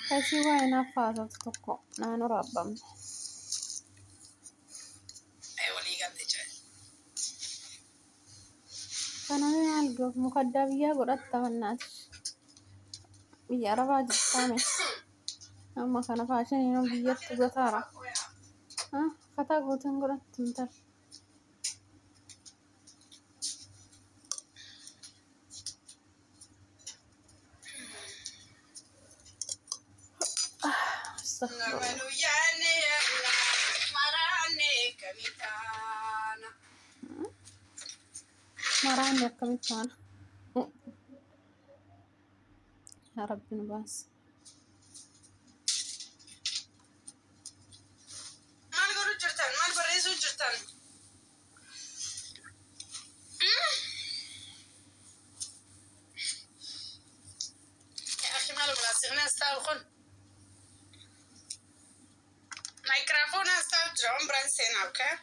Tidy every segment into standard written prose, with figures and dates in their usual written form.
Kasi waa inaaffaata tokko naannoo raabbamu. walii galte jira. Kanaan maal goof mukaddaa biyyaa godhatta mannaati. Biyya arabaa jirtaame. Amma kana faashiniin biyyatti gotaara. Fataa gootan godhatti hin ta'a. Maraanni akkamitti taana? Yaa Rabbi nu baasi. Maal godhu jirtan? Maal barreessuu jirtan? أخي ماله بلاستيك استاوخن مايكروفون استاو جرام برانسين اوكي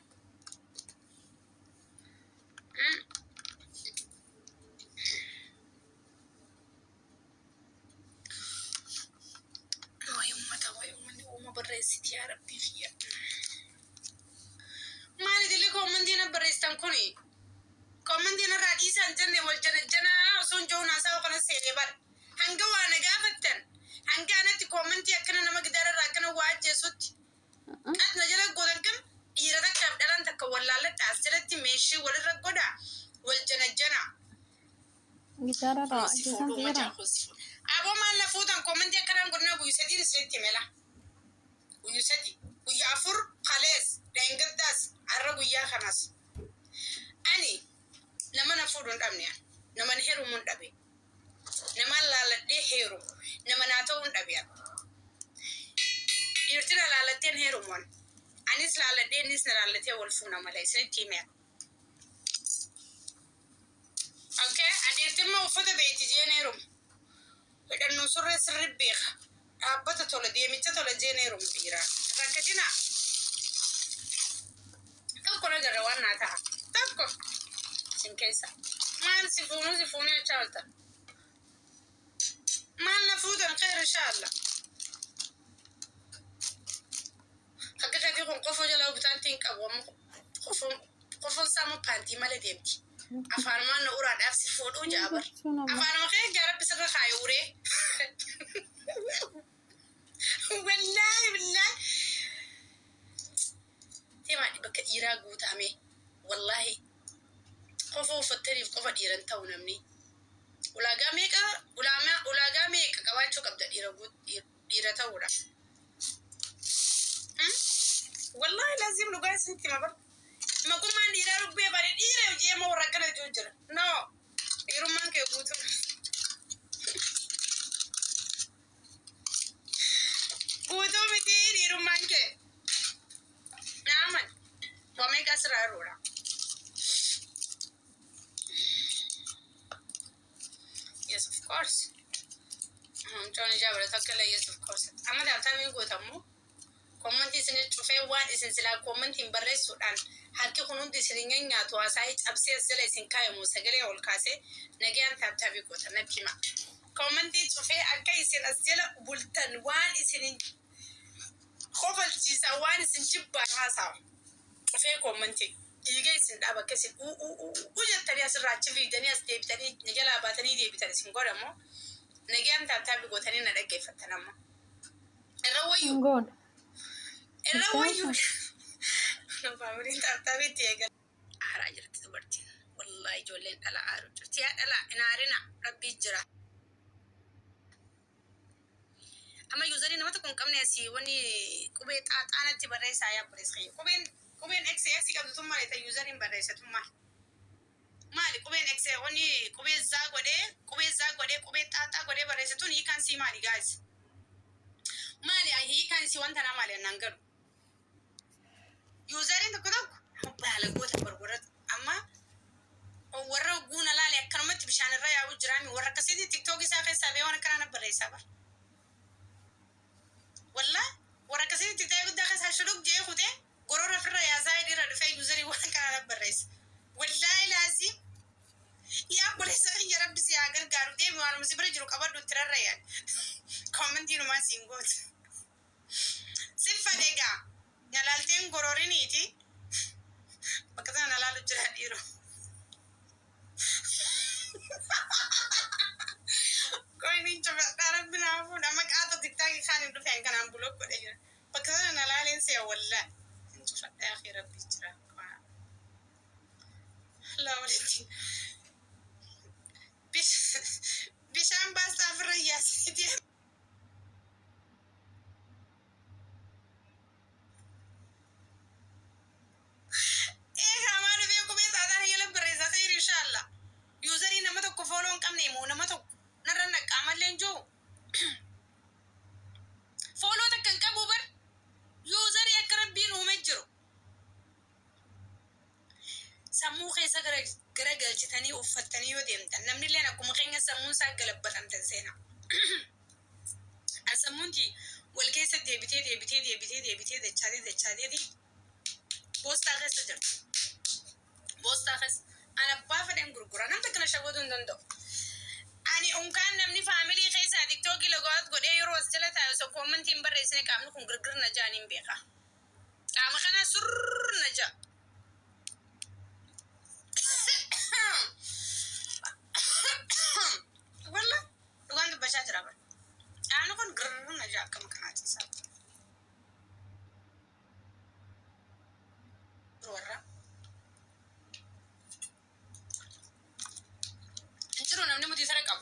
وما بريست يا ربي فيها ما ندري لكم من دينا بريستان كوني كومن دينا رئيسا جنة والجنة وصون جونا ساوقنا سيريبر hanga waa nagaa fattan hanga anatti koomentii akkana nama gidaararraa akkana waa jeesutti qadna jala godhan kam dhiira takkaaf dhalan takka wallaalladha as jalatti meeshii walirra godha wal janajjana gidaararraa jeesan seera aboo maal na fuutan koomentii akkanaan godhana guyyu sadiin isinitti mela guyyu sadi guyya afur kalees dheengaddaas har'a guyyaa kanas ani nama na fuudhuun dhabne nama na heerumuun dhabe nama laaladhee heeru nama naa ta'uun dhabi'a. Dhiirtina laalatteen heerumuun anis laaladhee innis na laalatee wal fuuna malee isinitti himeera. Okay, adeertimma uffata beeyti jeen heerumu. Hidhannoo surree sirri beeka. Dhaabbata tola deemicha tola jeen heerumu dhiiraa. Rakkatina. Tokko nagarra waan naa ta'a. Tokko. Sin keessa. Maal si fuunuu jechaa oolta. ما لنا فودا خير إن شاء الله. حقيقة دي قفوا جلاو بتانتين كابوم قفوا سامو بانتي مالي ديمتي. أفعل ما نورا نفسي فودو جابر. أفعل ما خير جرب بسرعة خايوري. والله تيما دي بك إيرا قوت أمي والله قفوا فتري قفوا إيران تونا مني. ulagaa meeqa qabaachuu qabda dhiira ta'uudha. Wallahi lazim dhugaa isinitti mabar. Maqummaan dhiiraa lubbee baadhee dhiira hojii amma warra akkana jiru jira. No, dhiirummaan kee guutuu. Guutuu miti dhiirummaan kee. Naaman, waa meeqa asirraa jiruudha. Yes, of course. Johnny Jabra takala yes, of course. Amma da ta mi gota mu. Comment is in chufe one is in sila comment in barre sudan. Harki kunun disirinya nyato asai abse sila sin kai mu sagale ol kase nagyan tab tabi gota na pima. Comment is chufe akai sin asila bultan one is in khofal tisa one is in jibba hasa. Chufe commenting. Iga isin daba kasi uja tari asra chivi dani as debi tani nigala batani debi tani singora mo nagyan tabi gotani na dage fatana mo erawayu god erawayu no family tabi tiega ara jirti tabarti wallahi jolen dala aru jirti ya dala inarina rabbi jira ama yuzari na mata kun kamne si wani kube tatanati bare saya pres khay kuben XX ka tumma ita user in baraysa tumma mali kuben XX woni kube zagode kube tata gode baraysa tun you can see mali guys mali he can see one tana mali nangar user in the kodok bala gota barbarat amma warra guna lali akarmat bishan raya wujrami warra kasidi TikTok isa kay sabe wana kana baraysa bar walla warra kasidi TikTok da ka sa shuluk je khute قرورة فرا يا زايد يرد في يوزري وانا كان بريس والله لازم يا بوليس يا رب سي اگر غارو دي وانا مسبر جرو كبر دو ترى يعني commenti numa singot sifa dega nalalten gororiniti bakata nalalu jira diro koy ni coba darab bina fu dama ka tiktok khani du fen kan blog ko de bakata nalalin se walla انتو فدا يا اخي ربي يجرا لا ولدي بشام بس افريا سيدي ايه كمان فيكم يسعدنا هي لبريزة خير ان شاء الله يوزري نمتك فولون كم نيمو نمتك نرنك عمل لنجو فولو تكن كبوبر يوزر يقرب بين ومجرو سمو خيسا غرغل جتاني وفتاني وديمتا نمني لنا كم خينا سمون سا غلبت أم تنسينا السمونتي والكيسة دي دي بوستا خيسا جر بوستا خيس أنا بافدين غرغرا نمتا كنا شغودون دندو أني أمكان نمني فاميلي خيسا تيكتوكي لغوات قد أي روز جلتا يوسو كومنتين برئيسيني كامنو كن غرغر نجانين بيخا كام خنا سر نجا والله وقاند بشات رابر أنا كن غرغر نجا كم كناتي ساب رورا انترو نمني مدي سرقم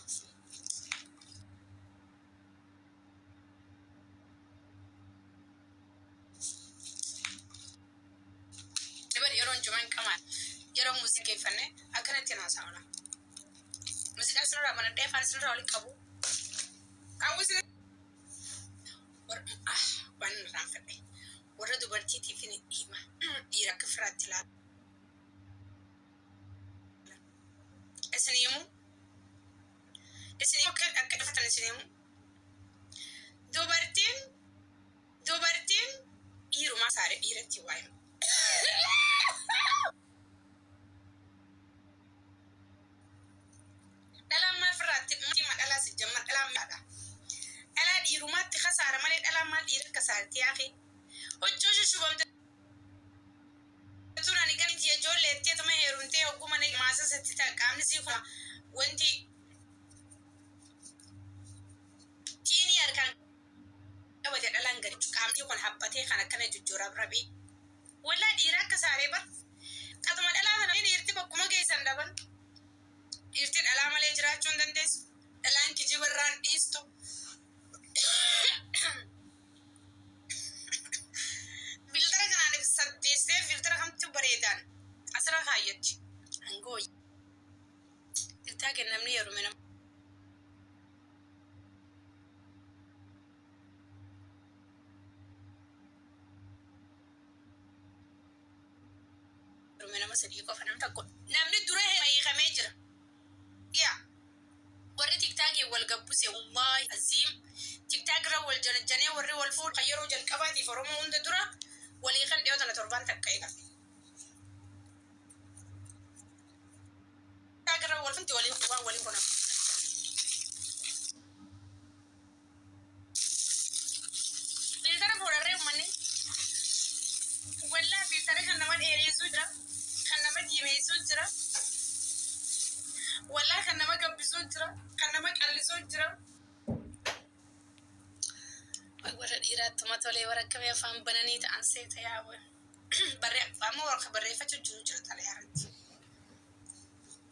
دبر يرون جمان كمان يرون موسيقى فنه أكنت يناساونا موسيقى سنرا من الدفع سنرا ولي كابو سنرا بان رافدي ورد برتي تفيني إيما يراك فرات لا اسنيمو كان أكيد فتن اسنيمو دوبرتين يرو ما ساري يرتي وايم dalam mal فرات متي ما دلا سجمر dalam ما ألا ديرو ما تخسر مالي dalam ما دير كسرت يا أخي وجوجو شو بمت تقول أنا كنت يا جول تي تما هيرونتي وكم أنا ما أساس تتاك عامل سيفا وانتي تيني أركان أود أدلان غريب كام يكون حبتي خنا كنا جورا بربي ولا ديرا كساري بس كذا ما دلان أنا يرتبط كم جاي سندبن يرتد على ما ليجرا چوندن ديس دلان كي جبران إستو فلتر كنا نبي ديس فلتر هم تبريدان أسرع خايت عنقوي تلتاك النمني يرومنا رومنا مسدي كوفنا نتاكل نمني دوره ما يخمجر يا وري تيك تاك والقبوس والله عظيم تيك تاك رول جنجني وري والفول خيروا جل كباتي فرموا عند دوره ولي خن ديوتنا تربان تكايدا تاك رول فنتي ولي خوان ولي كنا فلتر فورا ريو مني ولا فلتر خنما ديري سوجرا خنما ديمي سوجرا ولا خنما قبي سوجرا خنما قلي سوجرا ورا إيرات ما تولي ورا كم يفهم بنانيت عن سيت يا أبوي بري فما ورا خبري فتش جوجرا تلي عرض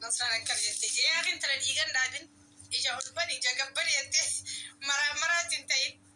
نصرنا كل تيجي يا أخي ترى ديجان دادين إجا أولبان إجا قبل يتي مرات انتين